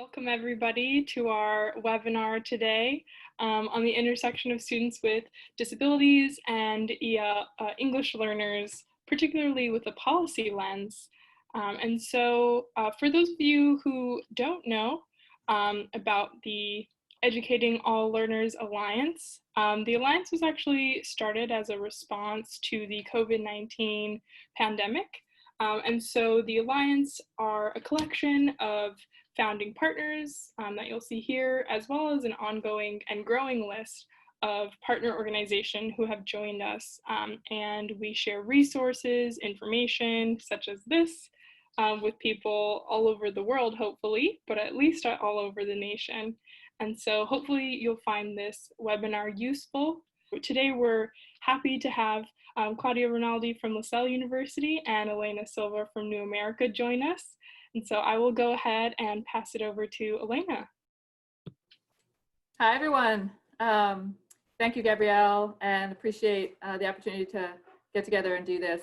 Welcome everybody to our webinar today on the intersection of students with disabilities and English learners, particularly with a policy lens. For those of you who don't know about the Educating All Learners Alliance, the Alliance was actually started as a response to the COVID-19 pandemic. And so the Alliance are a collection of founding partners that you'll see here, as well as an ongoing and growing list of partner organizations who have joined us. And we share resources, information such as this with people all over the world, hopefully, but at least all over the nation. And so hopefully you'll find this webinar useful. Today we're happy to have Claudia Rinaldi from LaSalle University and Elena Silva from New America join us. And so I will go ahead and pass it over to Elena. Hi, everyone. Thank you, Gabrielle, and appreciate the opportunity to get together and do this.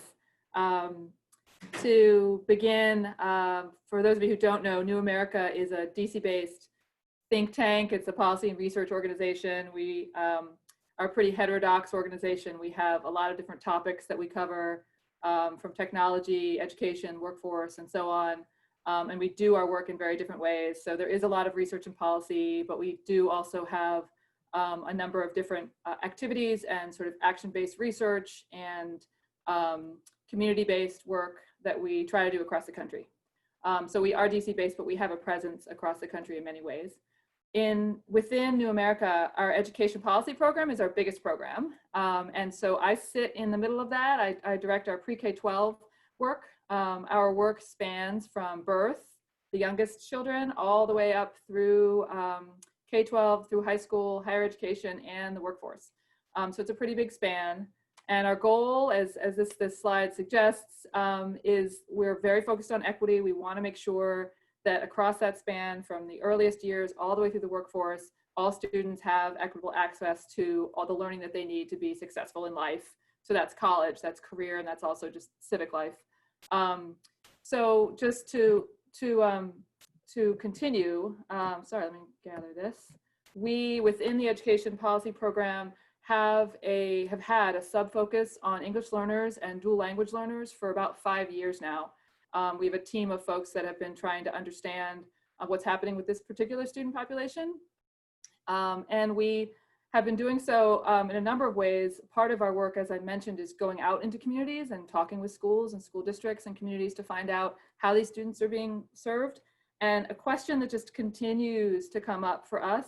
To begin, for those of you who don't know, New America is a DC-based think tank. It's a policy and research organization. We are a pretty heterodox organization. We have a lot of different topics that we cover, from technology, education, workforce, and so on. And we do our work in very different ways. So there is a lot of research and policy, but we do also have a number of different activities and sort of action-based research and community-based work that we try to do across the country. So we are DC-based, but we have a presence across the country in many ways. Within New America, our education policy program is our biggest program. And so I sit in the middle of that. I direct our pre-K-12 work. Our work spans from birth, the youngest children, all the way up through K-12, through high school, higher education, and the workforce. So it's a pretty big span. And our goal, as this slide suggests, is we're very focused on equity. We want to make sure that across that span, from the earliest years all the way through the workforce, all students have equitable access to all the learning that they need to be successful in life. So that's college, that's career, and that's also just civic life. So just to continue, sorry, let me gather this. We, within the education policy program, have had a sub-focus on English learners and dual language learners for about 5 years now. We have a team of folks that have been trying to understand what's happening with this particular student population. And we have been doing so in a number of ways. Part of our work, as I mentioned, is going out into communities and talking with schools and school districts and communities to find out how these students are being served. And a question that just continues to come up for us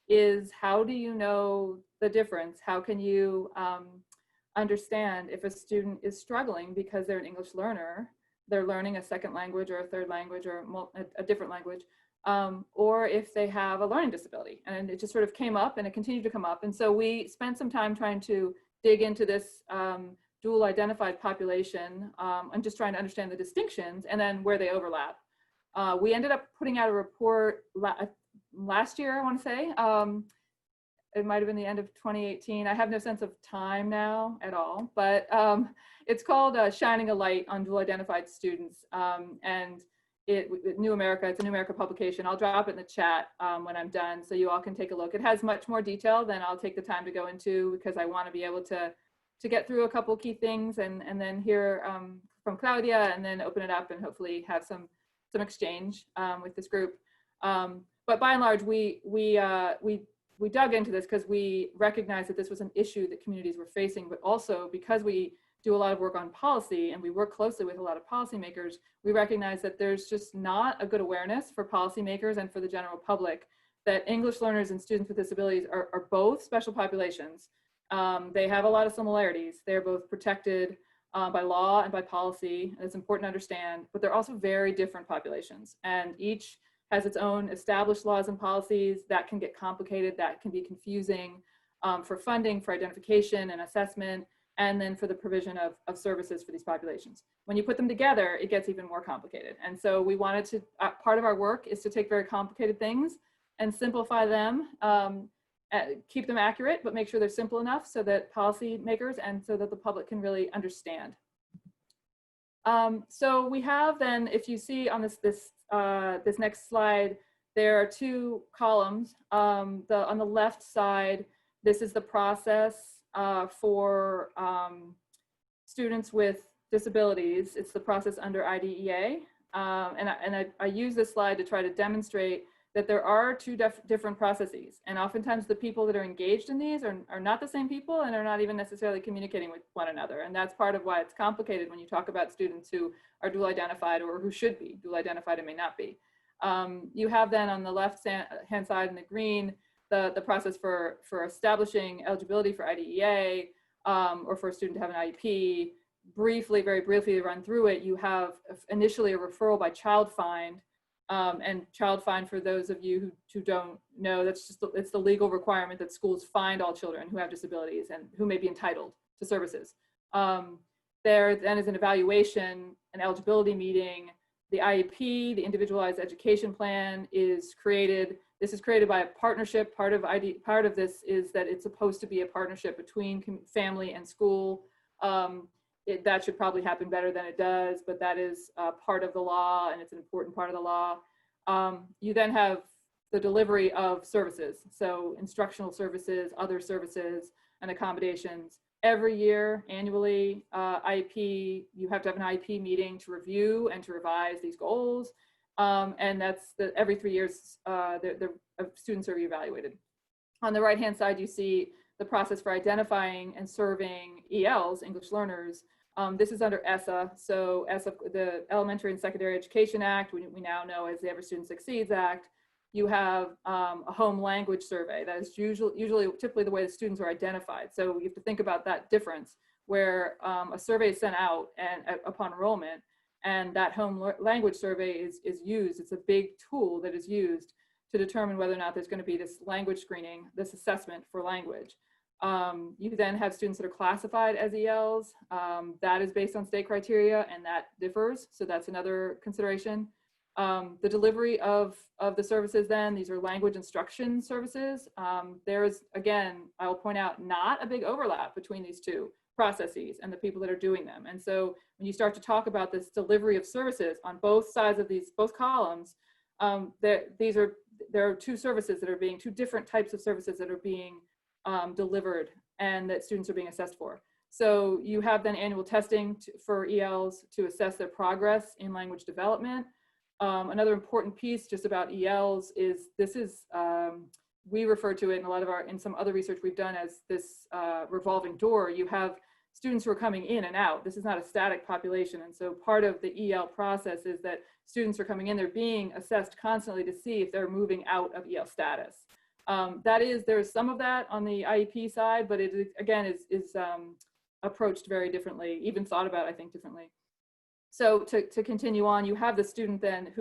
is, how do you know the difference? How can you understand if a student is struggling because they're an English learner, they're learning a second language or a third language or a different language, or if they have a learning disability? And it just sort of came up, and it continued to come up. And so we spent some time trying to dig into this dual identified population and just trying to understand the distinctions and then where they overlap. We ended up putting out a report last year, I want to say. It might have been the end of 2018. I have no sense of time now at all, but it's called Shining a Light on Dual Identified Students. And New America, it's a New America publication. I'll drop it in the chat when I'm done so you all can take a look. It has much more detail than I'll take the time to go into, because I want to be able to get through a couple key things and then hear from Claudia, and then open it up and hopefully have some exchange with this group. But by and large, we dug into this because we recognized that this was an issue that communities were facing, but also because we do a lot of work on policy and we work closely with a lot of policymakers, we recognize that there's just not a good awareness for policymakers and for the general public that English learners and students with disabilities are both special populations. They have a lot of similarities. They're both protected by law and by policy, and it's important to understand, but they're also very different populations, and each has its own established laws and policies that can get complicated, that can be confusing for funding, for identification and assessment, and then for the provision of services for these populations. When you put them together, it gets even more complicated. And so we wanted to, part of our work is to take very complicated things and simplify them, keep them accurate, but make sure they're simple enough so that policymakers and so that the public can really understand. So we have then, if you see on this next slide, There are two columns. On the left side, this is the process for students with disabilities. It's the process under IDEA. I use this slide to try to demonstrate that there are two different processes. And oftentimes the people that are engaged in these are not the same people and are not even necessarily communicating with one another. And that's part of why it's complicated when you talk about students who are dual identified or who should be dual identified and may not be. You have then on the left hand side in the green, the process for establishing eligibility for IDEA or for a student to have an IEP. Very briefly to run through it, you have initially a referral by child find. And child find, for those of you who don't know, it's the legal requirement that schools find all children who have disabilities and who may be entitled to services. There then is an evaluation, an eligibility meeting. The IEP, the individualized education plan, is created. This is created by a partnership. Part of this is that it's supposed to be a partnership between family and school. That should probably happen better than it does, but that is part of the law, and it's an important part of the law. You then have the delivery of services, so instructional services, other services, and accommodations. Every year, annually, IEP, you have to have an IEP meeting to review and to revise these goals, and that's every 3 years, the students are reevaluated. On the right-hand side, you see the process for identifying and serving ELs, English learners. This is under ESSA. So ESSA, the Elementary and Secondary Education Act, we now know as the Every Student Succeeds Act. You have a home language survey. That is typically the way the students are identified. So you have to think about that difference, where a survey is sent out and upon enrollment, and that home language survey is used. It's a big tool that is used to determine whether or not there's going to be this language screening, this assessment for language. You then have students that are classified as ELs. That is based on state criteria, and that differs. So that's another consideration. The delivery of the services then, these are language instruction services. There is, again, I will point out, not a big overlap between these two processes and the people that are doing them. And so when you start to talk about this delivery of services on both sides of both columns, there are two different types of services that are being delivered and that students are being assessed for. So you have then annual testing for ELs to assess their progress in language development. Another important piece just about ELs is we refer to it in some other research we've done as this revolving door. You have students who are coming in and out. This is not a static population. And so part of the EL process is that students are coming in, they're being assessed constantly to see if they're moving out of EL status. There's some of that on the IEP side, but it again is approached very differently, even thought about, I think, differently. So to continue on, you have the student then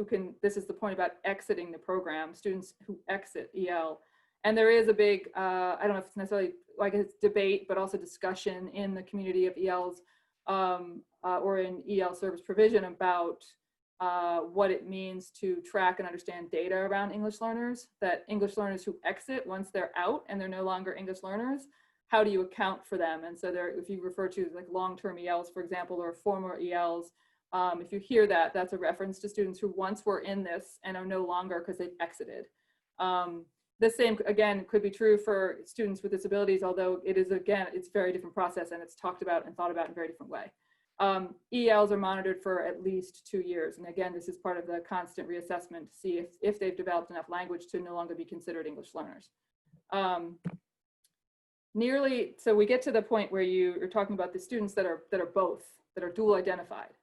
this is the point about exiting the program, students who exit EL. And there is a big, I don't know if it's necessarily like a debate, but also discussion in the community of ELs or in EL service provision about what it means to track and understand data around English learners, that English learners who exit once they're out and they're no longer English learners, how do you account for them? And so if you refer to like long-term ELs, for example, or former ELs, if you hear that, that's a reference to students who once were in this and are no longer because they've exited. The same, again, could be true for students with disabilities, although it's a very different process and it's talked about and thought about in a very different way. ELs are monitored for at least 2 years. And again, this is part of the constant reassessment to see if they've developed enough language to no longer be considered English learners. So we get to the point where you're talking about the students that are dual identified.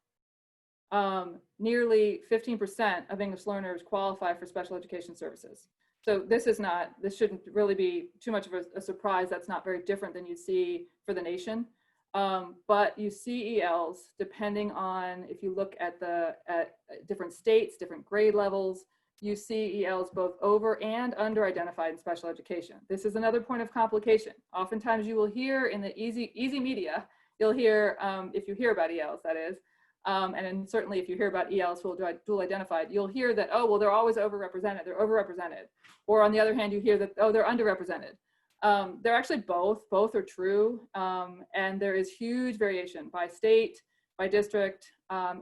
Nearly 15% of English learners qualify for special education services. So this shouldn't really be too much of a surprise. That's not very different than you see for the nation. But you see ELs, depending on, if you look at different states, different grade levels, you see ELs both over and under identified in special education. This is another point of complication. Oftentimes you will hear in the easy media, you'll hear, if you hear about ELs, that is, and then certainly if you hear about ELs who are dual identified, you'll hear that, oh, well, they're always overrepresented. They're overrepresented. Or on the other hand, you hear that, oh, they're underrepresented. They're actually both are true. And there is huge variation by state, by district,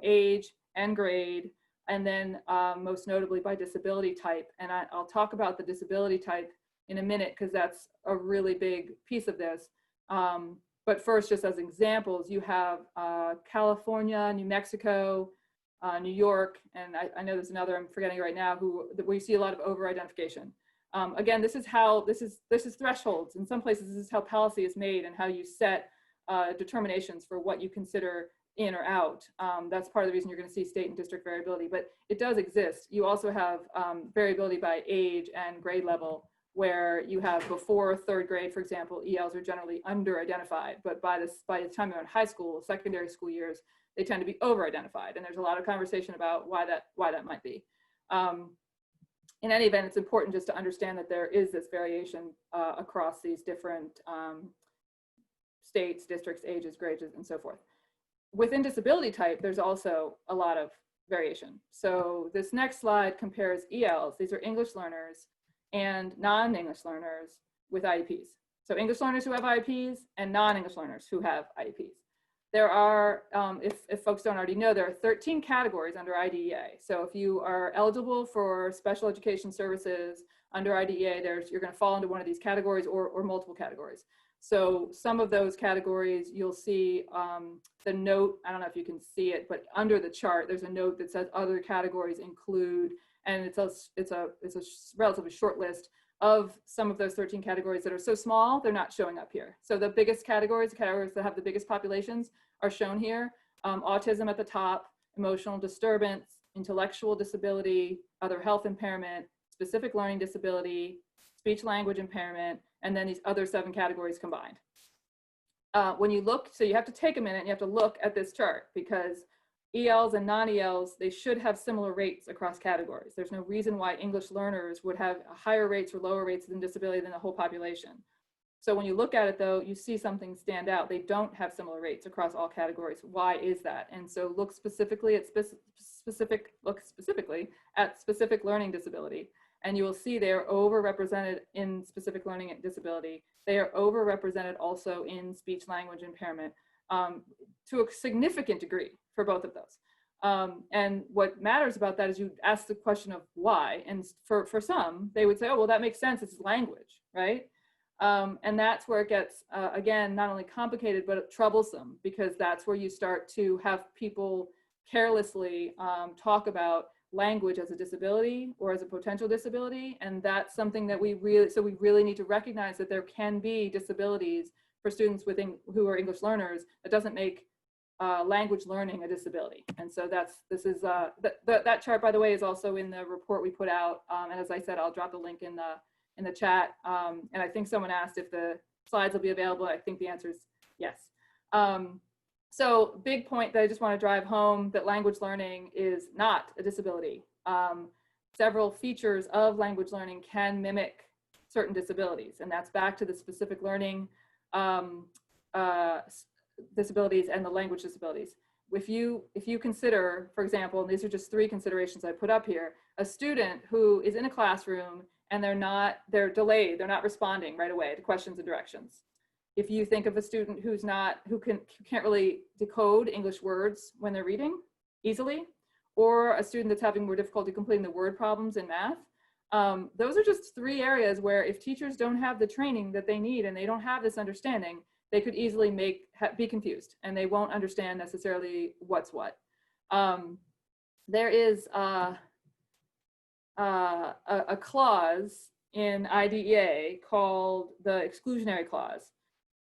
age, and grade. and then most notably by disability type. And I'll talk about the disability type in a minute because that's a really big piece of this. But first, just as examples, you have California, New Mexico, New York, and I know there's another I'm forgetting right now where you see a lot of over-identification. Again, this is thresholds. In some places, this is how policy is made and how you set determinations for what you consider in or out. That's part of the reason you're going to see state and district variability, but it does exist. You also have variability by age and grade level, where you have before third grade, for example, ELs are generally under-identified, but by the time they're in high school, secondary school years, they tend to be over-identified. And there's a lot of conversation about why that might be. In any event, it's important just to understand that there is this variation across these different states, districts, ages, grades, and so forth. Within disability type, there's also a lot of variation. So this next slide compares ELs, these are English learners, and non-English learners with IEPs. So English learners who have IEPs and non-English learners who have IEPs. There are, if folks don't already know, there are 13 categories under IDEA. So if you are eligible for special education services under IDEA, you're going to fall into one of these categories or multiple categories. So some of those categories, you'll see the note, I don't know if you can see it, but under the chart, there's a note that says other categories include, and it's a relatively short list of some of those 13 categories that are so small, they're not showing up here. So the biggest categories, the categories that have the biggest populations are shown here. Autism at the top, emotional disturbance, intellectual disability, other health impairment, specific learning disability, speech language impairment, and then these other 7 categories combined. When you look, so you have to take a minute and you have to look at this chart because ELs and non-ELs, they should have similar rates across categories. There's no reason why English learners would have higher rates or lower rates than disability than the whole population. So when you look at it though, you see something stand out. They don't have similar rates across all categories. Why is that? And so look specifically at specific learning disability, and you will see they are overrepresented in specific learning and disability. They are overrepresented also in speech language impairment to a significant degree for both of those. And what matters about that is you ask the question of why. And for some, they would say, oh, well, that makes sense. It's language, right? And that's where it gets, again, not only complicated, but troublesome, because that's where you start to have people carelessly talk about language as a disability or as a potential disability. And that's something that we really need to recognize that there can be disabilities for students who are English learners that doesn't make language learning a disability. And so that chart, by the way, is also in the report we put out. And as I said, I'll drop the link in the chat. And I think someone asked if the slides will be available. I think the answer is yes. So big point that I just want to drive home, that language learning is not a disability. Several features of language learning can mimic certain disabilities, and that's back to the specific learning disabilities and the language disabilities. If you consider, for example, and these are just 3 considerations I put up here, a student who is in a classroom and they're delayed, they're not responding right away to questions and directions. If you think of a student who can't really decode English words when they're reading easily, or a student that's having more difficulty completing the word problems in math, those are just 3 areas where if teachers don't have the training that they need and they don't have this understanding, they could easily be confused and they won't understand necessarily what's what. There is a clause in IDEA called the Exclusionary Clause,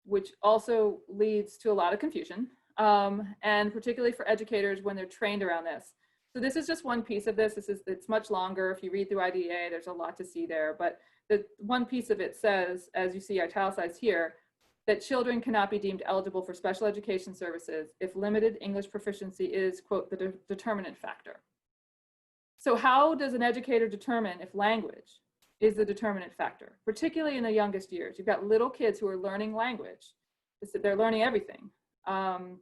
which also leads to a lot of confusion, and particularly for educators when they're trained around this. So this is just one piece of this. It's much longer. If you read through IDEA, there's a lot to see there, but the one piece of it says, as you see italicized here, that children cannot be deemed eligible for special education services if limited English proficiency is, quote, the determinant factor. So how does an educator determine if language is the determinant factor, particularly in the youngest years? You've got little kids who are learning language. They're learning everything. And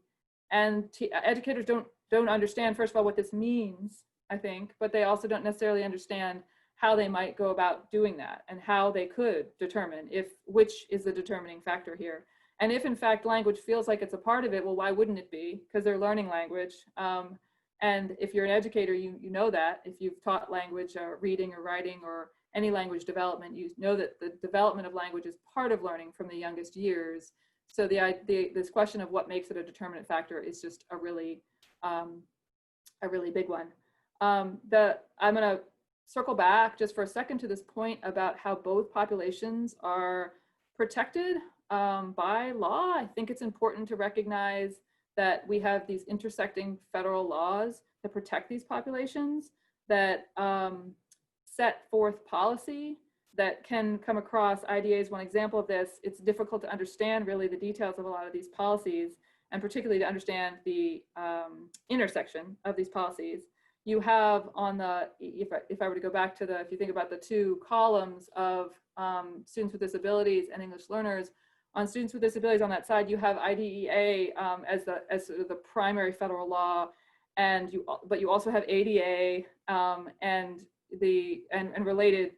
educators don't understand, first of all, what this means, I think, but they also don't necessarily understand how they might go about doing that and how they could determine which is the determining factor here. And if in fact language feels like it's a part of it, well, why wouldn't it be? Because they're learning language. And if you're an educator, you know that. If you've taught language or reading or writing or any language development, you know that the development of language is part of learning from the youngest years. So this question of what makes it a determinant factor is just a really big one. I'm going to circle back just for a second to this point about how both populations are protected by law. I think it's important to recognize that we have these intersecting federal laws that protect these populations, that set forth policy that can come across. IDA is one example of this. It's difficult to understand really the details of a lot of these policies, and particularly to understand the intersection of these policies. You have on the, if I were to go back to if you think about the two columns of students with disabilities and English learners, on students with disabilities on that side, you have IDEA as sort of the primary federal law, but you also have ADA and related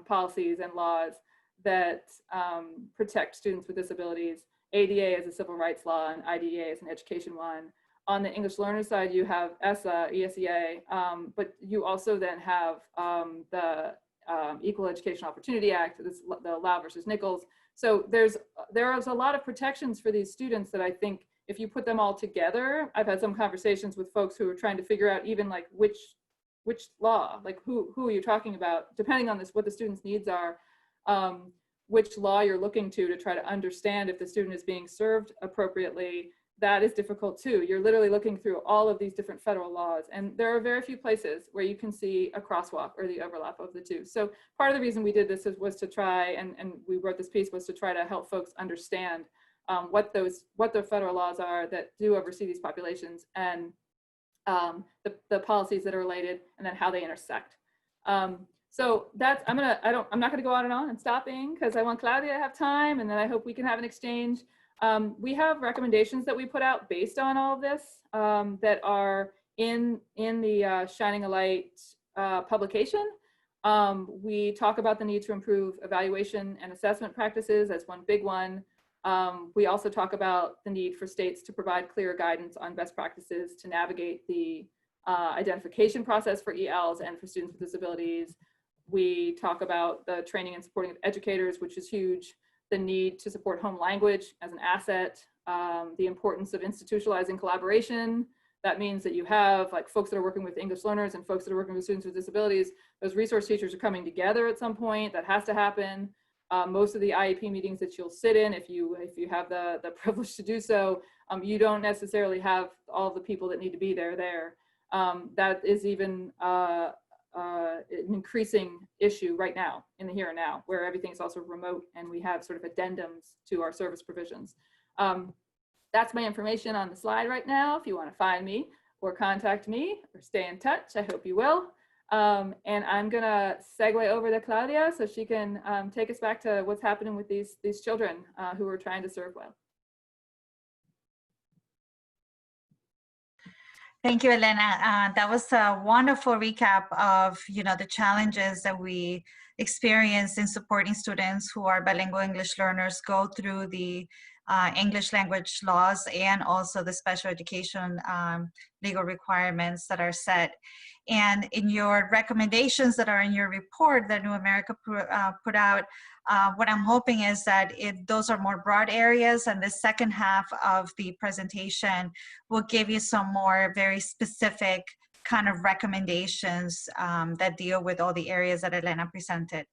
policies and laws that protect students with disabilities. ADA is a civil rights law and IDEA is an education one. On the English learner side, you have ESEA, but you also then have the Equal Education Opportunity Act, the Lau versus Nichols. So there is a lot of protections for these students that I think if you put them all together, I've had some conversations with folks who are trying to figure out even like which law, like who are you talking about, depending on what the student's needs are, which law you're looking to try to understand if the student is being served appropriately. That is difficult too. You're literally looking through all of these different federal laws, and there are very few places where you can see a crosswalk or the overlap of the two. So part of the reason we did this was to try, and we wrote this piece, was to try to help folks understand what the federal laws are that do oversee these populations, and the policies that are related, and then how they intersect. So that's, I'm not gonna go on and on. I'm stopping because I want Claudia to have time, and then I hope we can have an exchange. We have recommendations that we put out based on all of this that are in the Shining a Light publication. We talk about the need to improve evaluation and assessment practices as one big one. We also talk about the need for states to provide clear guidance on best practices to navigate the identification process for ELs and for students with disabilities. We talk about the training and supporting of educators, which is huge. The need to support home language as an asset, the importance of institutionalizing collaboration. That means that you have like folks that are working with English learners and folks that are working with students with disabilities. Those resource teachers are coming together at some point. That has to happen. Most of the IEP meetings that you'll sit in, if you have the privilege to do so, you don't necessarily have all the people that need to be there. That is even an increasing issue right now in the here and now, where everything is also remote and we have sort of addendums to our service provisions. That's my information on the slide right now. If you want to find me or contact me or stay in touch, I hope you will. And I'm gonna segue over to Claudia so she can take us back to what's happening with these children who we're trying to serve well. Thank you, Elena. That was a wonderful recap of, the challenges that we experience in supporting students who are bilingual English learners go through the English language laws and also the special education legal requirements that are set. And in your recommendations that are in your report that New America put out, what I'm hoping is that those are more broad areas, and the second half of the presentation will give you some more very specific kind of recommendations that deal with all the areas that Elena presented.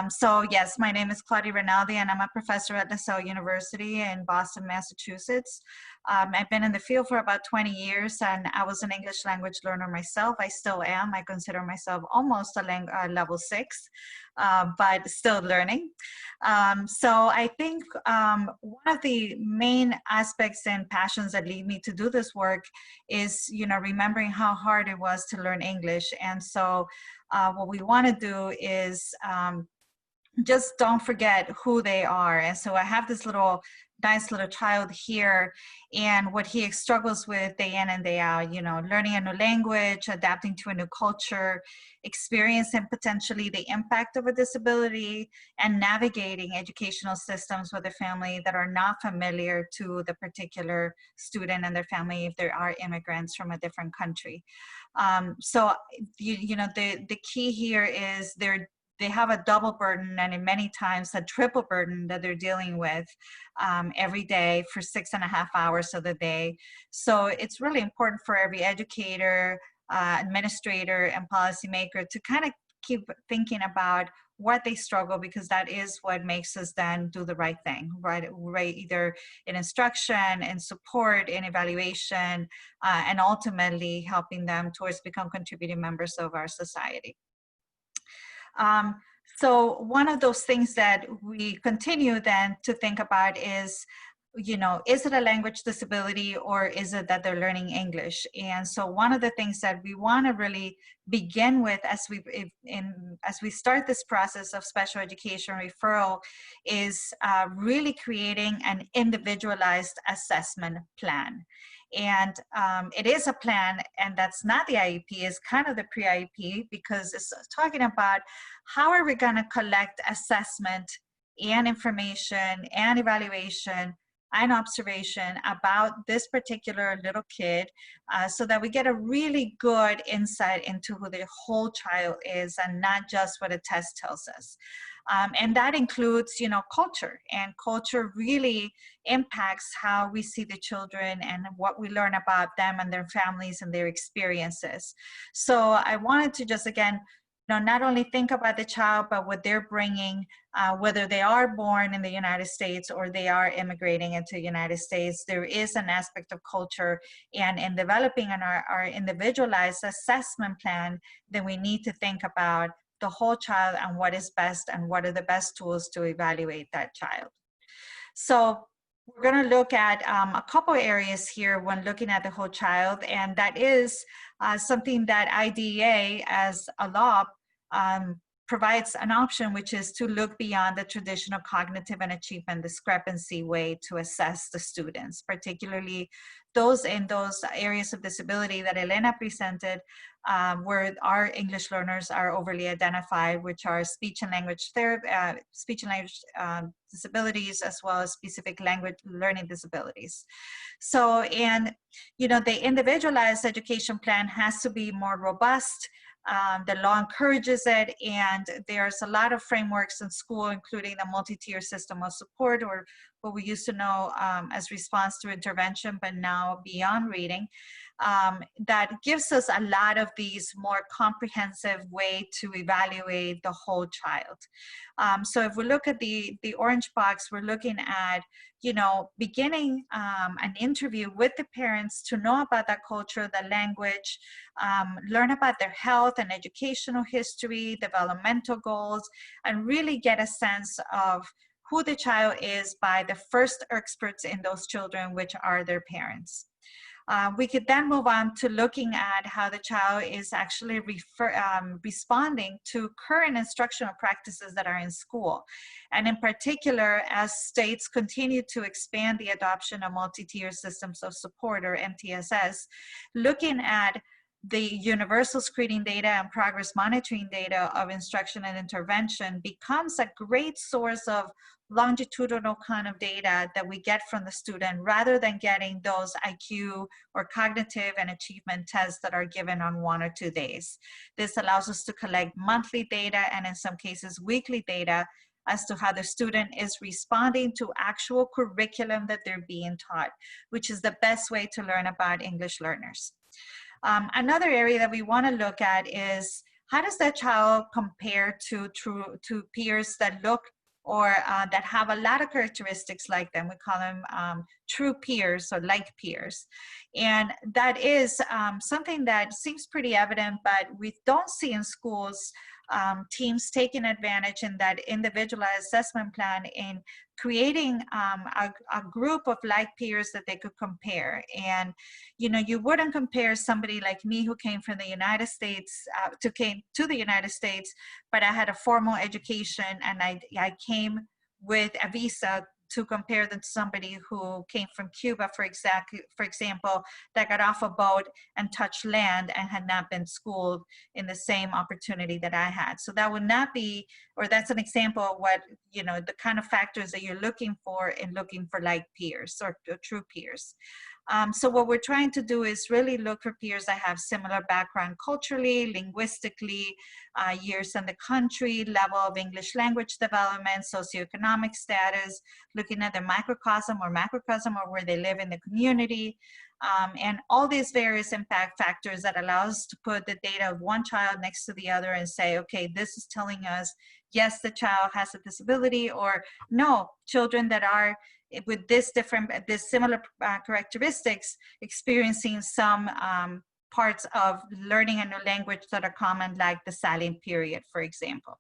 So yes, my name is Claudia Rinaldi, and I'm a professor at LaSalle University in Boston, Massachusetts. I've been in the field for about 20 years, and I was an English language learner myself. I still am. I consider myself almost a level 6, but still learning. So I think one of the main aspects and passions that lead me to do this work is, remembering how hard it was to learn English. And so what we want to do is just don't forget who they are. And so I have this nice little child here, and what he struggles with day in and day out, you know, learning a new language, adapting to a new culture, experiencing potentially the impact of a disability, and navigating educational systems with a family that are not familiar to the particular student and their family if there are immigrants from a different country. So you know, the key here is they have a double burden, and in many times a triple burden that they're dealing with every day for 6.5 hours of the day. So it's really important for every educator, administrator, and policymaker to kind of keep thinking about what they struggle, because that is what makes us then do the right thing, right? Either in instruction, in support, in evaluation, and ultimately helping them towards become contributing members of our society. So one of those things that we continue then to think about is, you know, is it a language disability, or is it that they're learning English? And so one of the things that we want to really begin with as we start this process of special education referral is really creating an individualized assessment plan. And it is a plan, and that's not the IEP, it's kind of the pre-IEP, because it's talking about how are we going to collect assessment and information and evaluation and observation about this particular little kid, so that we get a really good insight into who the whole child is and not just what a test tells us. And that includes, you know, culture, and culture really impacts how we see the children and what we learn about them and their families and their experiences. So I wanted to just, again, you know, not only think about the child, but what they're bringing, whether they are born in the United States or they are immigrating into the United States. There is an aspect of culture, and in developing our individualized assessment plan, then we need to think about the whole child and what is best and what are the best tools to evaluate that child. So we're going to look at a couple areas here when looking at the whole child, and that is something that IDEA as a law provides an option, which is to look beyond the traditional cognitive and achievement discrepancy way to assess the students, particularly those in those areas of disability that Elena presented, where our English learners are overly identified, which are speech and language therapy, disabilities, as well as specific language learning disabilities. So, and you know, the individualized education plan has to be more robust. The law encourages it, and there's a lot of frameworks in school, including the multi-tier system of support, or what we used to know as response to intervention, but now beyond reading, that gives us a lot of these more comprehensive way to evaluate the whole child. So if we look at the orange box, we're looking at, you know, beginning an interview with the parents to know about that culture, the language, learn about their health and educational history, developmental goals, and really get a sense of who the child is by the first experts in those children, which are their parents. We could then move on to looking at how the child is actually responding to current instructional practices that are in school. And in particular, as states continue to expand the adoption of multi-tier systems of support, or MTSS, looking at the universal screening data and progress monitoring data of instruction and intervention becomes a great source of longitudinal kind of data that we get from the student, rather than getting those IQ or cognitive and achievement tests that are given on 1 or 2 days. This allows us to collect monthly data, and in some cases weekly data, as to how the student is responding to actual curriculum that they're being taught, which is the best way to learn about English learners. Another area that we want to look at is, how does that child compare to peers that look or that have a lot of characteristics like them? We call them true peers or like peers. And that is something that seems pretty evident, but we don't see in schools teams taking advantage in that individualized assessment plan in creating a group of like peers that they could compare. And you wouldn't compare somebody like me who came from the United States came to the United States, but I had a formal education and I came with a visa, to compare them to somebody who came from Cuba, for example, that got off a boat and touched land and had not been schooled in the same opportunity that I had. So that would not be, or that's an example of what, the kind of factors that you're looking for in looking for like peers or true peers. So what we're trying to do is really look for peers that have similar background culturally, linguistically, years in the country, level of English language development, socioeconomic status, looking at their microcosm or macrocosm or where they live in the community, and all these various impact factors that allow us to put the data of one child next to the other and say, okay, this is telling us, yes, the child has a disability, or no, children that are with this similar characteristics experiencing some parts of learning a new language that are common, like the silent period, for example.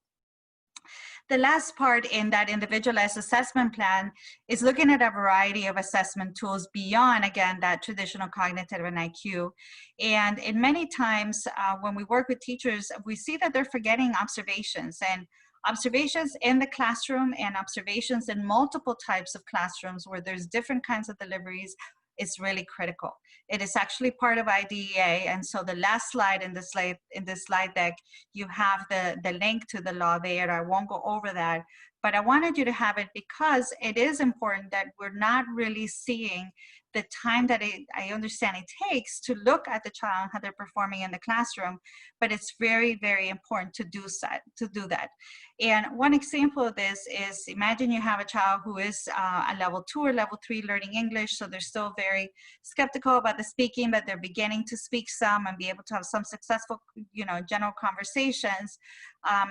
The last part in that individualized assessment plan is looking at a variety of assessment tools beyond, again, that traditional cognitive and IQ. And in many times when we work with teachers, we see that they're forgetting observations, and observations in the classroom and observations in multiple types of classrooms where there's different kinds of deliveries is really critical. It is actually part of IDEA, and so the last slide in this slide deck, you have the link to the law there. I won't go over that, but I wanted you to have it because it is important that we're not really seeing the time that I understand it takes to look at the child, how they're performing in the classroom, but it's very, very important to do that. And one example of this is, imagine you have a child who is a level 2 or level 3 learning English, so they're still very skeptical about the speaking, but they're beginning to speak some and be able to have some successful, general conversations.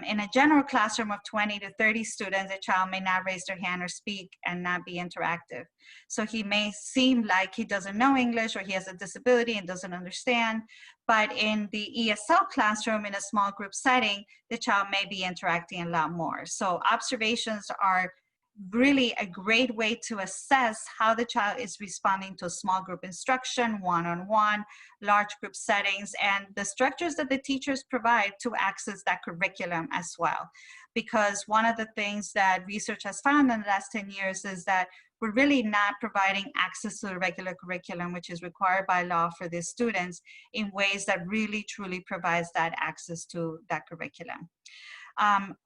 In a general classroom of 20 to 30 students, a child may not raise their hand or speak and not be interactive. So he may seem like he doesn't know English or he has a disability and doesn't understand, but in the ESL classroom in a small group setting, the child may be interacting a lot more. So observations are really a great way to assess how the child is responding to small group instruction, one-on-one, large group settings, and the structures that the teachers provide to access that curriculum as well. Because one of the things that research has found in the last 10 years is that we're really not providing access to the regular curriculum, which is required by law for these students, in ways that really truly provides that access to that curriculum.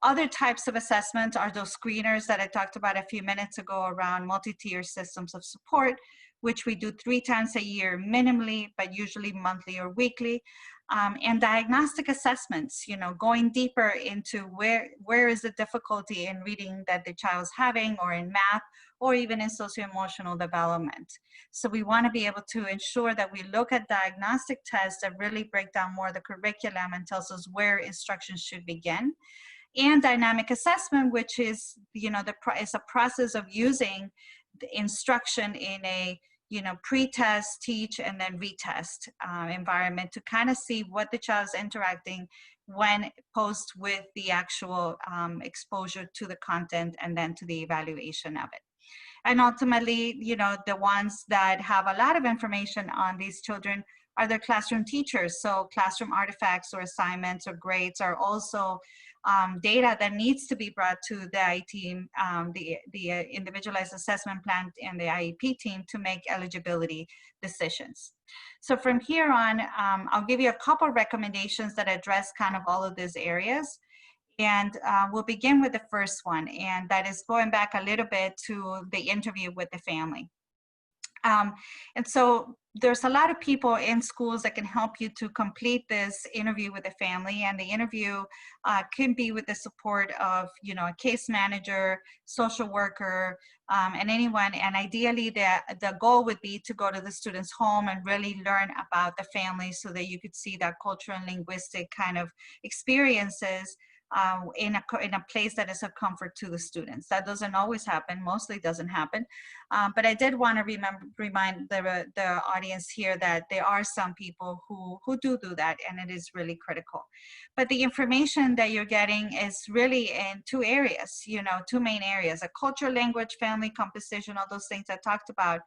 Other types of assessment are those screeners that I talked about a few minutes ago around multi-tier systems of support, which we do 3 times a year minimally, but usually monthly or weekly. And diagnostic assessments, going deeper into where is the difficulty in reading that the child's having, or in math, or even in socio-emotional development. So we want to be able to ensure that we look at diagnostic tests that really break down more the curriculum and tells us where instruction should begin. And dynamic assessment, which is, is a process of using the instruction in a pre-test, teach, and then retest environment to kind of see what the child's interacting when posed with the actual exposure to the content and then to the evaluation of it. And ultimately, the ones that have a lot of information on these children are their classroom teachers. So classroom artifacts or assignments or grades are also data that needs to be brought to the IT team, the individualized assessment plan and the IEP team to make eligibility decisions. So from here on, I'll give you a couple of recommendations that address kind of all of these areas. And we'll begin with the first one, and that is going back a little bit to the interview with the family. And so there's a lot of people in schools that can help you to complete this interview with the family, and the interview can be with the support of, a case manager, social worker, and anyone. And ideally, the goal would be to go to the student's home and really learn about the family so that you could see that cultural and linguistic kind of experiences in a place that is a comfort to the students. That doesn't always happen, mostly doesn't happen. But I did want to remind the audience here that there are some people who do that, and it is really critical. But the information that you're getting is really in two areas, two main areas: a culture, language, family composition, all those things I talked about.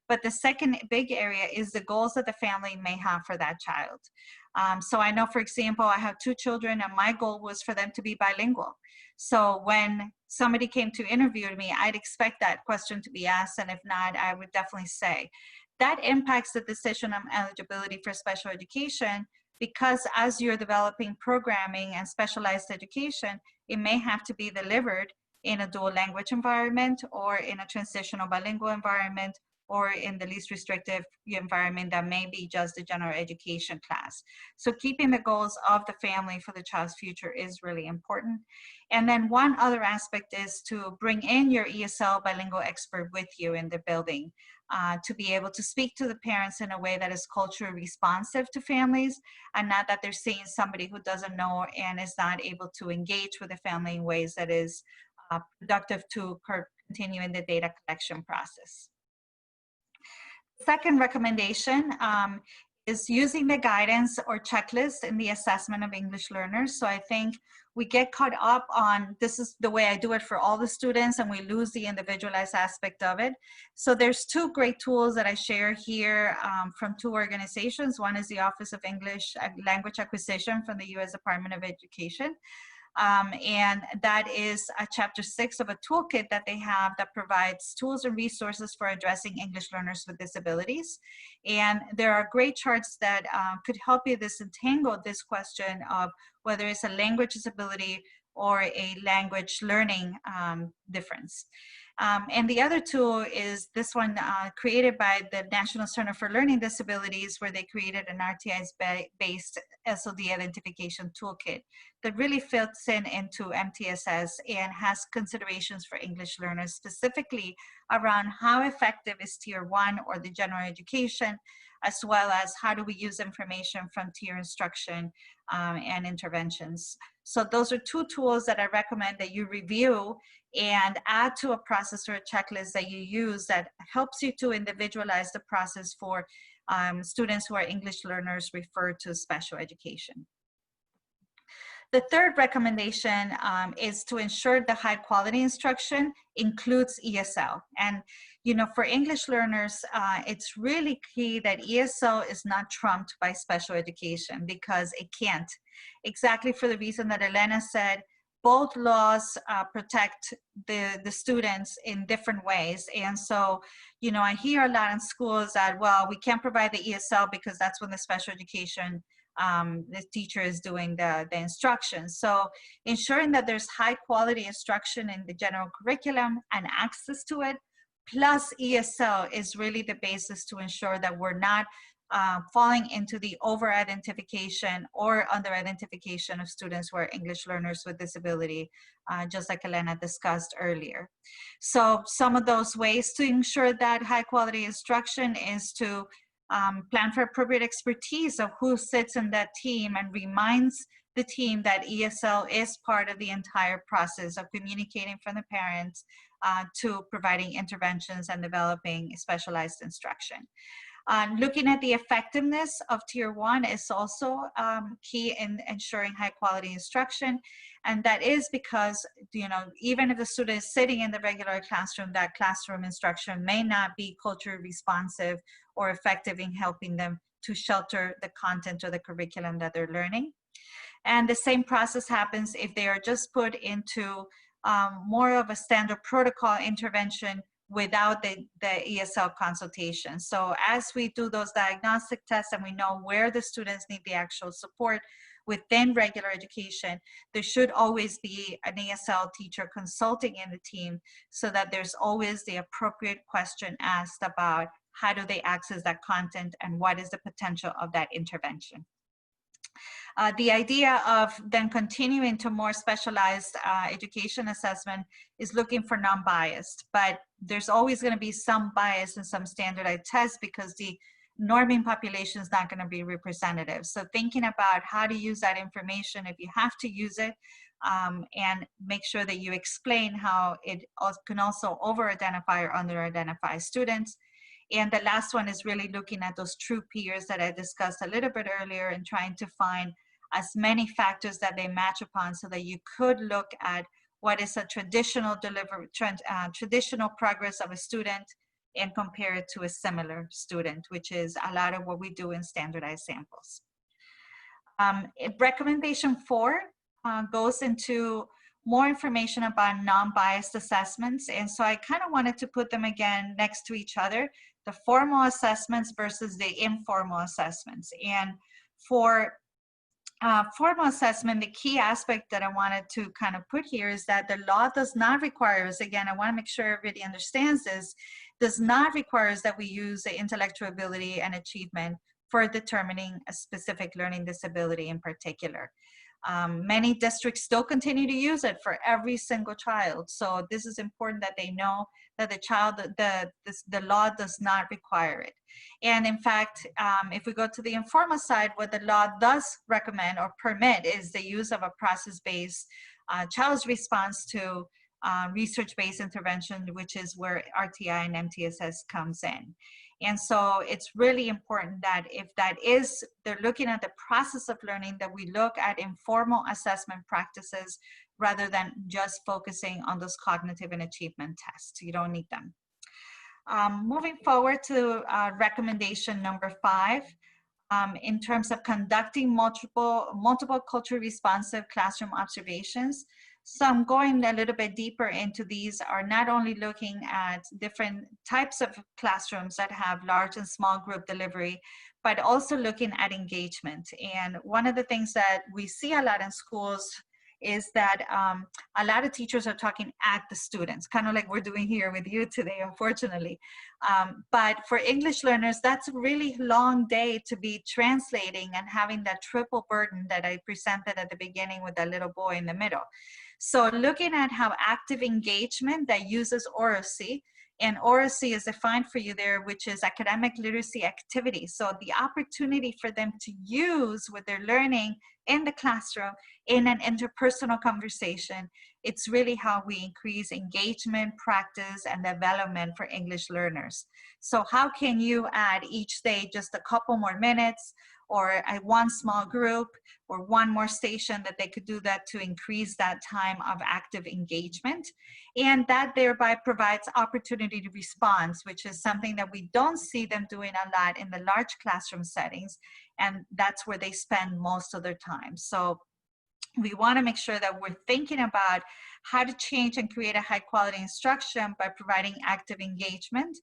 But the second big area is the goals that the family may have for that child. So I know, for example, I have 2 children, and my goal was for them to be bilingual. So when somebody came to interview me, I'd expect that question to be asked, and if not, I would definitely say. That impacts the decision on eligibility for special education, because as you're developing programming and specialized education, it may have to be delivered in a dual language environment, or in a transitional bilingual environment, or in the least restrictive environment that may be just the general education class. So keeping the goals of the family for the child's future is really important. And then one other aspect is to bring in your ESL bilingual expert with you in the building, to be able to speak to the parents in a way that is culturally responsive to families, and not that they're seeing somebody who doesn't know and is not able to engage with the family in ways that is productive to continue in the data collection process. Second recommendation is using the guidance or checklist in the assessment of English learners. So I think we get caught up on, this is the way I do it for all the students, and we lose the individualized aspect of it. So there's 2 great tools that I share here from 2 organizations. One is the Office of English Language Acquisition from the U.S. Department of Education. And that is a chapter 6 of a toolkit that they have that provides tools and resources for addressing English learners with disabilities. And there are great charts that could help you disentangle this question of whether it's a language disability or a language learning difference. And the other tool is this one created by the National Center for Learning Disabilities, where they created an RTI-based SOD identification toolkit that really fits into MTSS and has considerations for English learners, specifically around how effective is Tier 1 or the general education, as well as how do we use information from tier instruction and interventions. So those are 2 tools that I recommend that you review and add to a process or a checklist that you use that helps you to individualize the process for students who are English learners referred to special education. The third recommendation is to ensure the high quality instruction includes ESL. And for English learners, it's really key that ESL is not trumped by special education, because it can't. Exactly for the reason that Elena said, both laws protect the students in different ways. And so, I hear a lot in schools that, well, we can't provide the ESL because that's when the special education the teacher is doing the instruction. So ensuring that there's high quality instruction in the general curriculum and access to it, plus ESL, is really the basis to ensure that we're not falling into the over-identification or under-identification of students who are English learners with disability, just like Elena discussed earlier. So some of those ways to ensure that high-quality instruction is to plan for appropriate expertise of who sits in that team, and reminds the team that ESL is part of the entire process of communicating from the parents to providing interventions and developing specialized instruction. Looking at the effectiveness of Tier 1 is also key in ensuring high quality instruction. And that is because, even if the student is sitting in the regular classroom, that classroom instruction may not be culturally responsive or effective in helping them to shelter the content or the curriculum that they're learning. And the same process happens if they are just put into more of a standard protocol intervention without the ESL consultation. So as we do those diagnostic tests and we know where the students need the actual support within regular education, there should always be an ESL teacher consulting in the team, so that there's always the appropriate question asked about how do they access that content and what is the potential of that intervention. The idea of then continuing to more specialized education assessment is looking for non-biased, but there's always going to be some bias in some standardized tests because the norming population is not going to be representative. So thinking about how to use that information, if you have to use it, and make sure that you explain how it can also over-identify or under-identify students. And the last one is really looking at those true peers that I discussed a little bit earlier and trying to find as many factors that they match upon so that you could look at what is a traditional traditional progress of a student and compare it to a similar student, which is a lot of what we do in standardized samples. Recommendation 4 goes into more information about non-biased assessments. And so I kind of wanted to put them again next to each other, the formal assessments versus the informal assessments. And for formal assessment, the key aspect that I wanted to kind of put here is that the law does not require us, again, I want to make sure everybody understands this, does not require us that we use the intellectual ability and achievement for determining a specific learning disability in particular. Many districts still continue to use it for every single child. So this is important that they know that the law does not require it. And in fact, if we go to the informal side, what the law does recommend or permit is the use of a process-based child's response to research-based intervention, which is where RTI and MTSS comes in. And so it's really important that if that is, they're looking at the process of learning, that we look at informal assessment practices rather than just focusing on those cognitive and achievement tests. You don't need them. Moving forward to recommendation number 5, in terms of conducting multiple culturally responsive classroom observations. So I'm going a little bit deeper into these, are not only looking at different types of classrooms that have large and small group delivery, but also looking at engagement. And one of the things that we see a lot in schools is that a lot of teachers are talking at the students, kind of like we're doing here with you today, unfortunately. But for English learners, that's a really long day to be translating and having that triple burden that I presented at the beginning with that little boy in the middle. So looking at how active engagement that uses oracy, and oracy is defined for you there, which is academic literacy activity. So the opportunity for them to use what they're learning in the classroom in an interpersonal conversation, it's really how we increase engagement, practice, and development for English learners. So how can you add each day just a couple more minutes, or one small group, or one more station that they could do that to increase that time of active engagement? And that thereby provides opportunity to response, which is something that we don't see them doing a lot in the large classroom settings. And that's where they spend most of their time. So we want to make sure that we're thinking about how to change and create a high quality instruction by providing active engagement,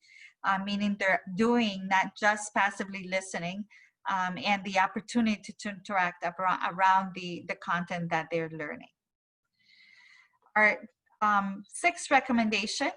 meaning they're doing, not just passively listening, and the opportunity to interact around the content that they're learning. Our sixth recommendation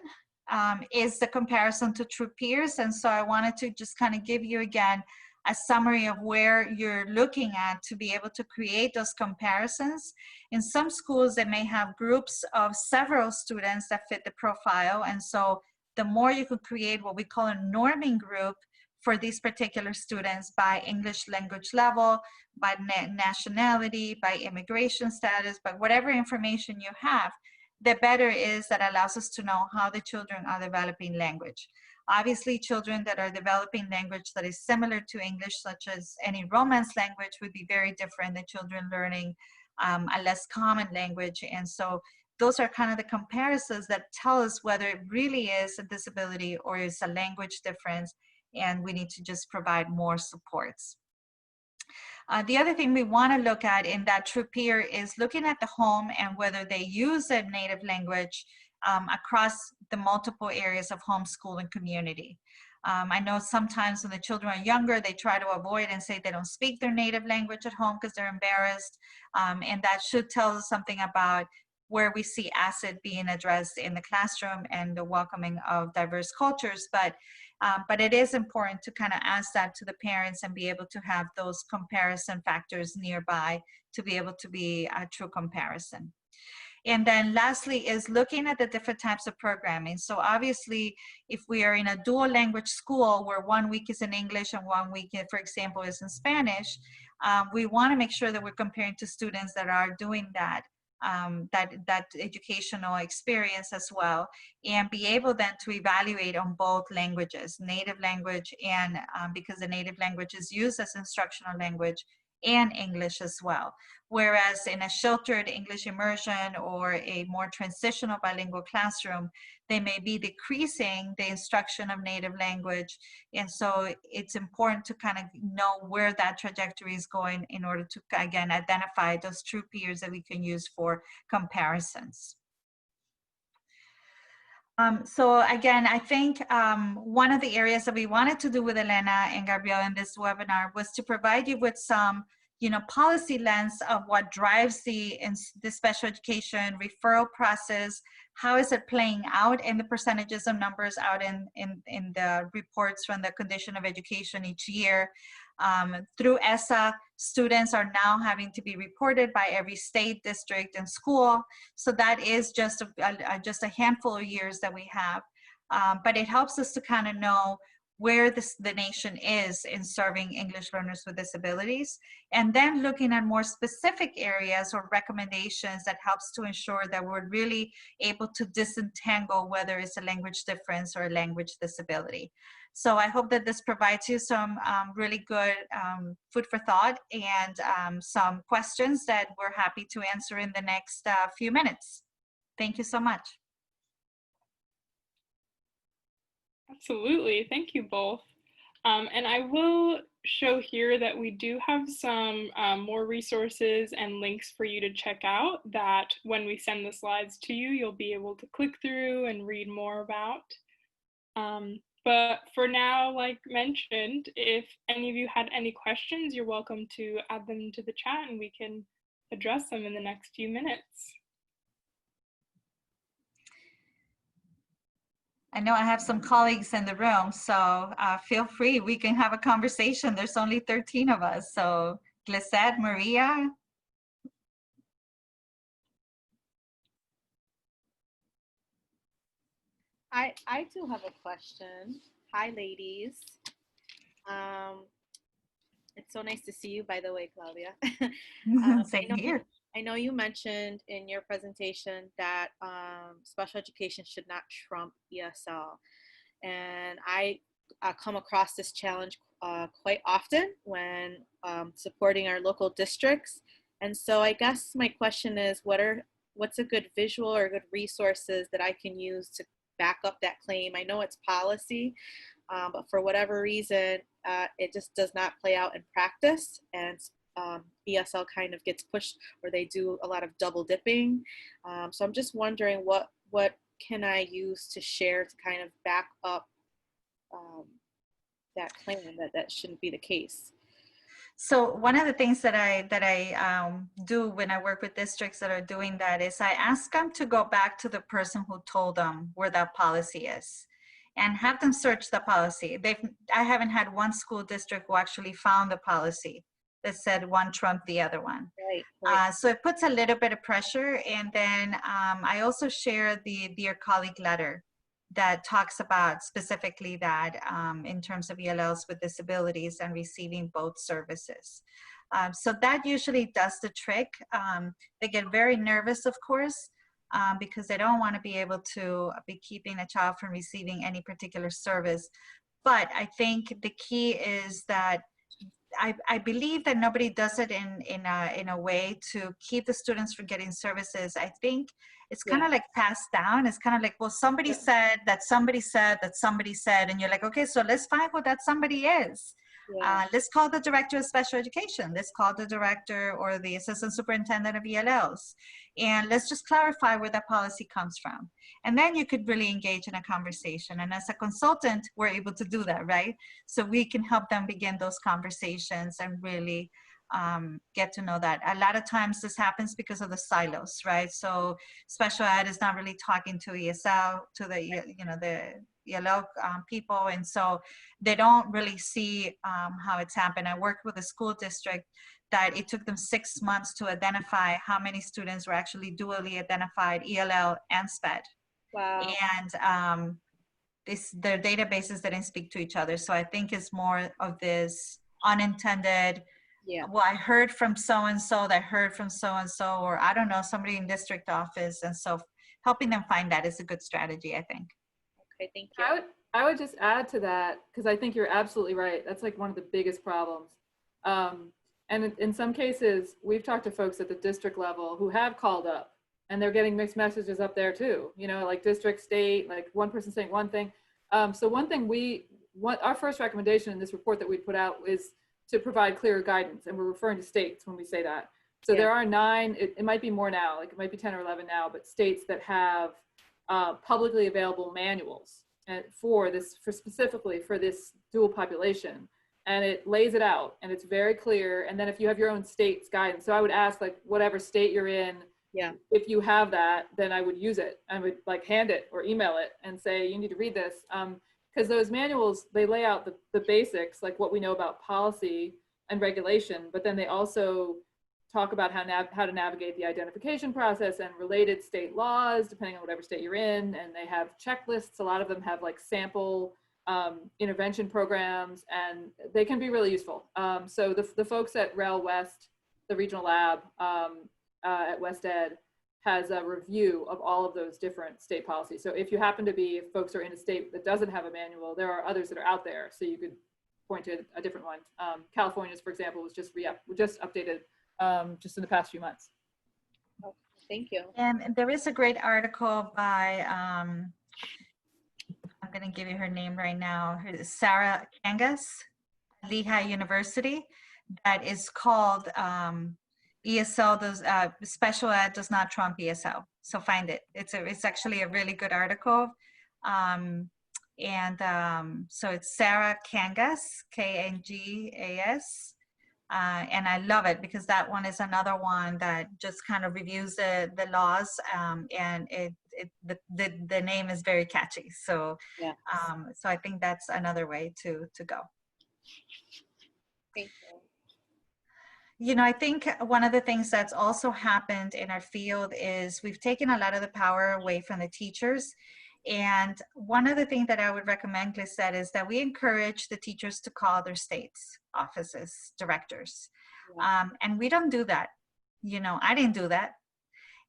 is the comparison to true peers. And so I wanted to just kind of give you again a summary of where you're looking at to be able to create those comparisons. In some schools, they may have groups of several students that fit the profile. And so the more you could create what we call a norming group for these particular students by English language level, by nationality, by immigration status, by whatever information you have, the better is that allows us to know how the children are developing language. Obviously, children that are developing language that is similar to English, such as any Romance language, would be very different than children learning a less common language. And so those are kind of the comparisons that tell us whether it really is a disability or is a language difference, and we need to just provide more supports. The other thing we want to look at in that true peer is looking at the home and whether they use their native language across the multiple areas of homeschool and community. I know sometimes when the children are younger, they try to avoid and say they don't speak their native language at home because they're embarrassed. And that should tell us something about where we see ACID being addressed in the classroom and the welcoming of diverse cultures. But it is important to kind of ask that to the parents and be able to have those comparison factors nearby to be able to be a true comparison. And then lastly is looking at the different types of programming. So obviously, if we are in a dual language school where 1 week is in English and 1 week, for example, is in Spanish, we want to make sure that we're comparing to students that are doing that that educational experience as well, and be able then to evaluate on both languages, native language and because the native language is used as instructional language, and English as well. Whereas in a sheltered English immersion or a more transitional bilingual classroom, they may be decreasing the instruction of native language. And so it's important to kind of know where that trajectory is going in order to, again, identify those true peers that we can use for comparisons. So again, I think one of the areas that we wanted to do with Elena and Gabriel in this webinar was to provide you with some, policy lens of what drives the special education referral process. How is it playing out in the percentages of numbers out in the reports from the condition of education each year? Through ESSA, students are now having to be reported by every state, district, and school. So that is just a handful of years that we have. But it helps us to kind of know where the nation is in serving English learners with disabilities, and then looking at more specific areas or recommendations that helps to ensure that we're really able to disentangle whether it's a language difference or a language disability. So I hope that this provides you some really good food for thought and some questions that we're happy to answer in the next few minutes. Thank you so much. Absolutely, thank you both. And I will show here that we do have some more resources and links for you to check out that when we send the slides to you, you'll be able to click through and read more about. But for now, like mentioned, if any of you had any questions, you're welcome to add them to the chat and we can address them in the next few minutes. I know I have some colleagues in the room, so feel free. We can have a conversation. There's only 13 of us. So Glisette, Maria. I do have a question. Hi, ladies. It's so nice to see you, by the way, Claudia. Same here. I know you mentioned in your presentation that special education should not trump ESL. And I come across this challenge quite often when supporting our local districts. And so I guess my question is, what's a good visual or good resources that I can use to back up that claim? I know it's policy, but for whatever reason, it just does not play out in practice, and ESL kind of gets pushed, or they do a lot of double dipping. So I'm just wondering what can I use to share to kind of back up that claim that shouldn't be the case. So one of the things that I do when I work with districts that are doing that is I ask them to go back to the person who told them where that policy is and have them search the policy. I haven't had one school district who actually found the policy that said one trumped the other one. Right. So it puts a little bit of pressure. And then I also share the Dear Colleague letter that talks about specifically that in terms of ELLs with disabilities and receiving both services. So that usually does the trick. They get very nervous, of course, because they don't want to be able to be keeping a child from receiving any particular service. But I think the key is that I believe that nobody does it in a way to keep the students from getting services. I think it's kind of like passed down. It's kind of like, well, somebody said that somebody said that somebody said, and you're like, okay, so let's find who that somebody is. Let's call the director of special education. Let's call the director or the assistant superintendent of ELLs. And let's just clarify where that policy comes from. And then you could really engage in a conversation. And as a consultant, we're able to do that, right? So we can help them begin those conversations and really get to know that. A lot of times this happens because of the silos, right? So special ed is not really talking to ESL, to the, the ELL people. And so they don't really see how it's happened. I worked with a school district that it took them 6 months to identify how many students were actually dually identified ELL and SPED. Wow. And their databases didn't speak to each other. So I think it's more of this unintended Yeah. well, I heard from so-and-so that heard from so-and-so, or I don't know, somebody in district office. And so helping them find that is a good strategy, I think. Okay, thank you. I would just add to that, because I think you're absolutely right. That's like one of the biggest problems. And in some cases, we've talked to folks at the district level who have called up, and they're getting mixed messages up there too. You know, like district, state, like one person saying one thing. So one thing our first recommendation in this report that we put out is to provide clearer guidance, and we're referring to states when we say that. So there are 9, it might be more now, like it might be 10 or 11 now, but states that have publicly available manuals and specifically for this dual population, and it lays it out and it's very clear. And then if you have your own state's guidance, so I would ask, like, whatever state you're in, if you have that, then I would use it. I would like hand it or email it and say, you need to read this, because those manuals, they lay out the basics, like what we know about policy and regulation, but then they also talk about how to navigate the identification process and related state laws, depending on whatever state you're in. And they have checklists. A lot of them have like sample intervention programs, and they can be really useful. So the folks at Rel West, the regional lab at West Ed, has a review of all of those different state policies. So if you happen to be, if folks are in a state that doesn't have a manual, there are others that are out there. So you could point to a different one. California's, for example, was just updated just in the past few months. Oh, thank you. And there is a great article by, I'm going to give you her name right now, Sarah Kangas, Lehigh University, that is called ESL does special ed does not trump ESL. So find it. It's actually a really good article. So it's Sarah Kangas, Kangas. And I love it because that one is another one that just kind of reviews the laws, and the name is very catchy. So so I think that's another way to go. Thank you. You know, I think one of the things that's also happened in our field is we've taken a lot of the power away from the teachers. And one of the things that I would recommend, Glisette, is that we encourage the teachers to call their states offices, directors. And we don't do that. You know, I didn't do that.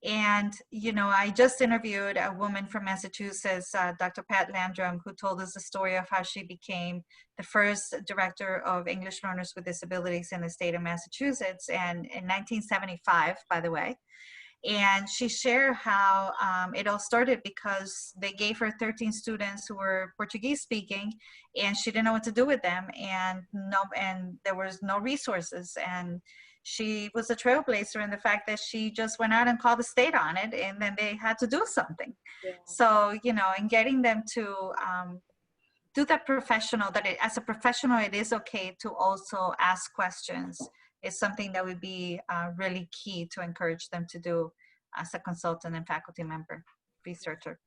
And, you know, I just interviewed a woman from Massachusetts, Dr. Pat Landrum, who told us the story of how she became the first director of English learners with disabilities in the state of Massachusetts, and in 1975, by the way. And she shared how it all started because they gave her 13 students who were Portuguese speaking, and she didn't know what to do with them, and there was no resources. And she was a trailblazer in the fact that she just went out and called the state on it, and then they had to do something. So, you know, and getting them to do that professional, as a professional, it is okay to also ask questions, is something that would be really key to encourage them to do as a consultant and faculty member, researcher.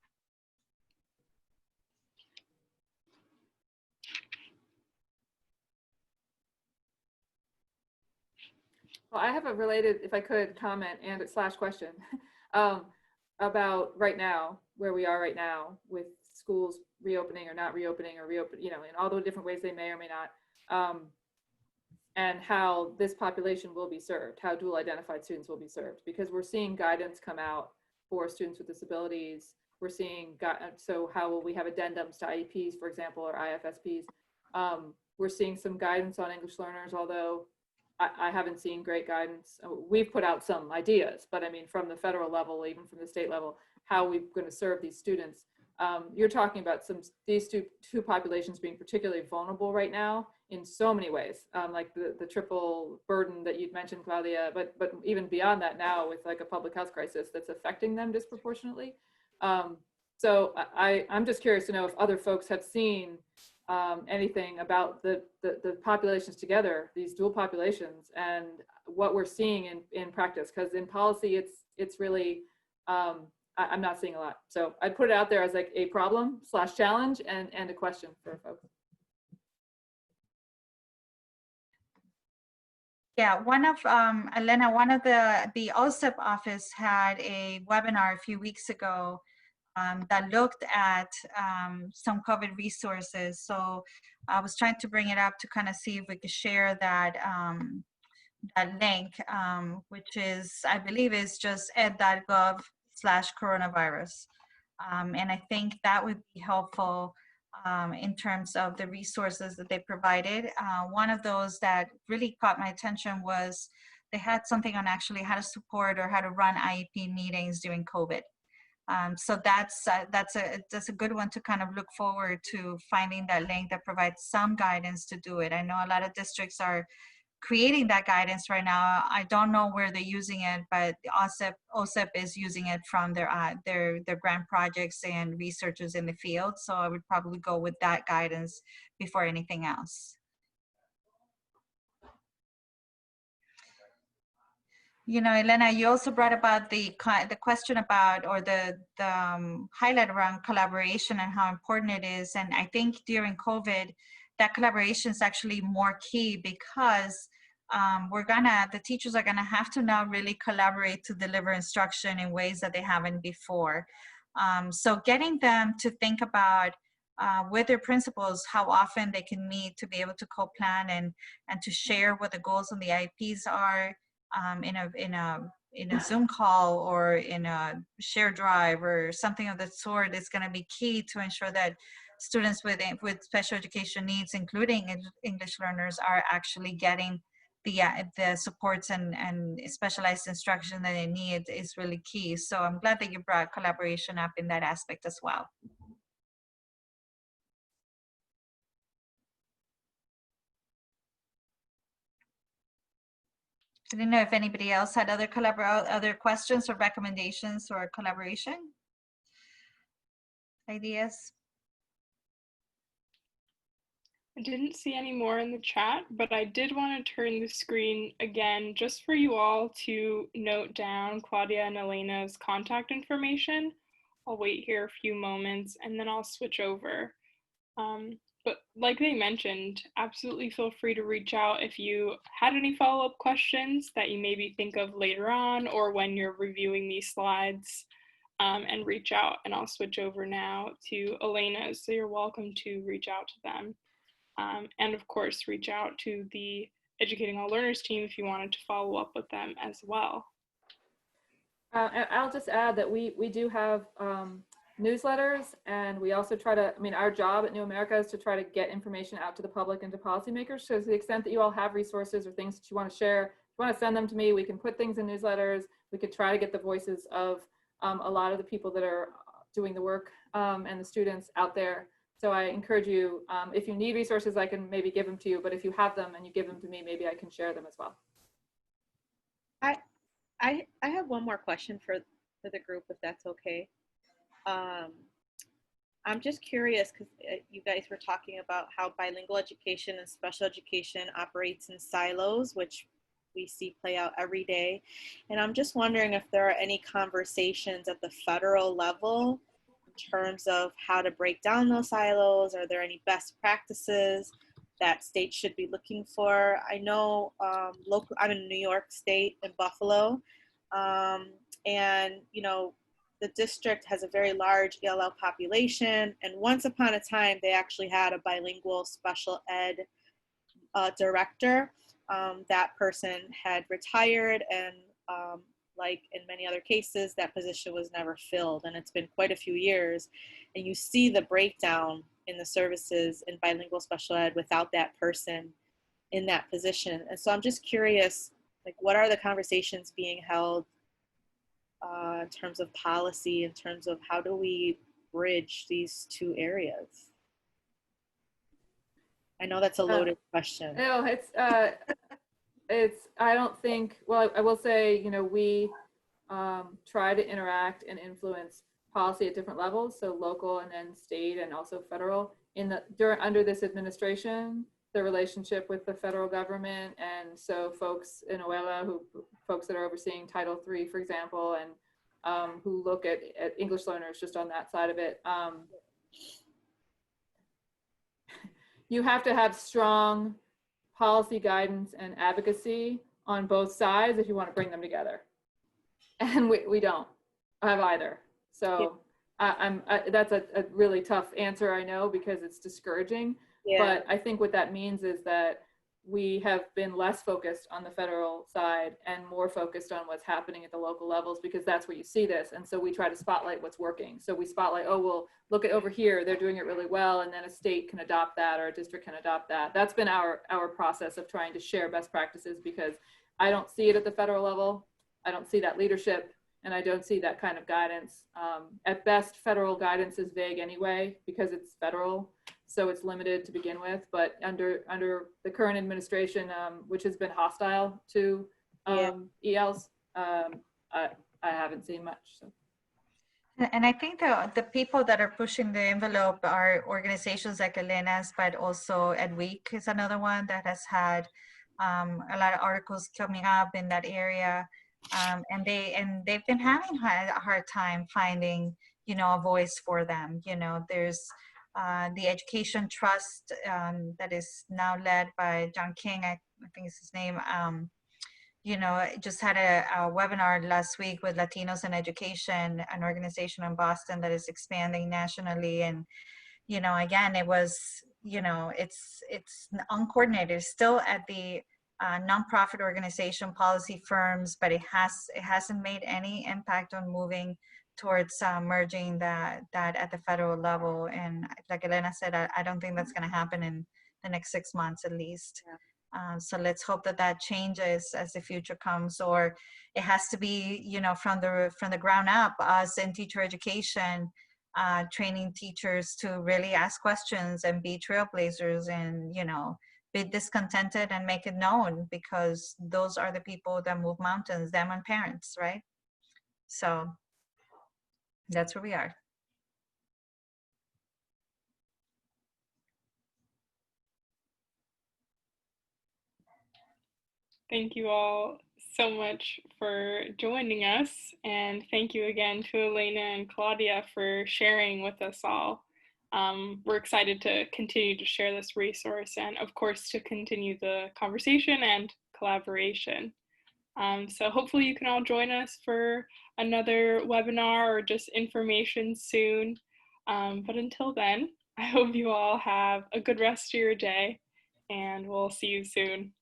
Well, I have a related, if I could, comment and / question about right now, where we are right now with schools reopening or not reopening, or reopen, you know, in all the different ways they may or may not, and how this population will be served, how dual identified students will be served, because we're seeing guidance come out for students with disabilities. We're seeing, so how will we have addendums to IEPs, for example, or IFSPs? We're seeing some guidance on English learners, although I haven't seen great guidance. We've put out some ideas, but I mean, from the federal level, even from the state level, how we're going to serve these students. You're talking about these two populations being particularly vulnerable right now in so many ways, like the triple burden that you'd mentioned, Claudia, but even beyond that now with like a public health crisis that's affecting them disproportionately. So I'm just curious to know if other folks have seen anything about the populations together, these dual populations, and what we're seeing in practice, because in policy it's really I'm not seeing a lot. So I'd put it out there as like a problem / challenge and a question for folks. Yeah, one of Elena, one of the OSEP office had a webinar a few weeks ago that looked at some COVID resources. So I was trying to bring it up to kind of see if we could share that that link, which is, I believe, is just ed.gov/coronavirus. And I think that would be helpful in terms of the resources that they provided. One of those that really caught my attention was they had something on actually how to support or how to run IEP meetings during COVID. So that's a good one to kind of look forward to, finding that link that provides some guidance to do it. I know a lot of districts are creating that guidance right now. I don't know where they're using it, but OSEP is using it from their grant projects and researchers in the field. So I would probably go with that guidance before anything else. You know, Elena, you also brought about the question about, or the highlight around collaboration and how important it is. And I think during COVID, that collaboration is actually more key, because the teachers are gonna have to now really collaborate to deliver instruction in ways that they haven't before. So getting them to think about with their principals how often they can meet to be able to co-plan and to share what the goals on the IEPs are, in a Zoom call or in a shared drive or something of that sort, is going to be key to ensure that students with special education needs, including English learners, are actually getting the supports and specialized instruction that they need, is really key. So I'm glad that you brought collaboration up in that aspect as well. I didn't know if anybody else had other questions or recommendations or collaboration ideas. I didn't see any more in the chat, but I did want to turn the screen again just for you all to note down Claudia and Elena's contact information. I'll wait here a few moments and then I'll switch over. But like they mentioned, absolutely feel free to reach out if you had any follow-up questions that you maybe think of later on or when you're reviewing these slides, and reach out. And I'll switch over now to Elena, so you're welcome to reach out to them. And of course, reach out to the Educating All Learners team if you wanted to follow up with them as well. I'll just add that we do have newsletters, and we also try to, our job at New America is to try to get information out to the public and to policymakers. So to the extent that you all have resources or things that you want to share, if you want to send them to me, we can put things in newsletters. We could try to get the voices of a lot of the people that are doing the work and the students out there. So I encourage you, if you need resources, I can maybe give them to you, but if you have them and you give them to me, maybe I can share them as well. I have one more question for the group, if that's okay. I'm just curious, because you guys were talking about how bilingual education and special education operates in silos, which we see play out every day. And I'm just wondering if there are any conversations at the federal level in terms of how to break down those silos. Are there any best practices that states should be looking for? I know I'm in New York State, in Buffalo, and the district has a very large ELL population, and once upon a time they actually had a bilingual special ed director. That person had retired, and like in many other cases, that position was never filled, and it's been quite a few years, and you see the breakdown in the services in bilingual special ed without that person in that position. And so I'm just curious, like, what are the conversations being held in terms of policy, in terms of how do we bridge these two areas? I know that's a loaded question. No, I don't think, well, I will say, we try to interact and influence policy at different levels, so local and then state and also federal. Under this administration, the relationship with the federal government, and so folks in OELA, folks that are overseeing Title III, for example, and who look at English learners just on that side of it. You have to have strong policy guidance and advocacy on both sides if you want to bring them together. And we don't have either. So that's a really tough answer, I know, because it's discouraging. Yeah. But I think what that means is that we have been less focused on the federal side and more focused on what's happening at the local levels, because that's where you see this. And so we try to spotlight what's working. So we spotlight, oh, well, look at over here, they're doing it really well. And then a state can adopt that, or a district can adopt that. That's been our process of trying to share best practices, because I don't see it at the federal level. I don't see that leadership, and I don't see that kind of guidance. At best, federal guidance is vague anyway, because it's federal. So it's limited to begin with, but under the current administration, which has been hostile to ELs, I haven't seen much. So. And I think the people that are pushing the envelope are organizations like Elena's, but also EdWeek is another one that has had a lot of articles coming up in that area, and they've been having a hard time finding, you know, a voice for them. You know, there's the Education Trust that is now led by John King, I think is his name. You know, I just had a webinar last week with Latinos in Education, an organization in Boston that is expanding nationally. And, you know, again, it was, you know, it's uncoordinated. It's still at the nonprofit organization policy firms, but it hasn't made any impact on moving towards merging that at the federal level. And like Elena said, I don't think that's going to happen in the next 6 months at least. Yeah. So let's hope that changes as the future comes, or it has to be, you know, from the ground up, us in teacher education, training teachers to really ask questions and be trailblazers, and, you know, be discontented and make it known, because those are the people that move mountains, them and parents, right? So that's where we are. Thank you all so much for joining us. And thank you again to Elena and Claudia for sharing with us all. We're excited to continue to share this resource, and of course to continue the conversation and collaboration. So hopefully you can all join us for another webinar or just information soon. But until then, I hope you all have a good rest of your day, and we'll see you soon.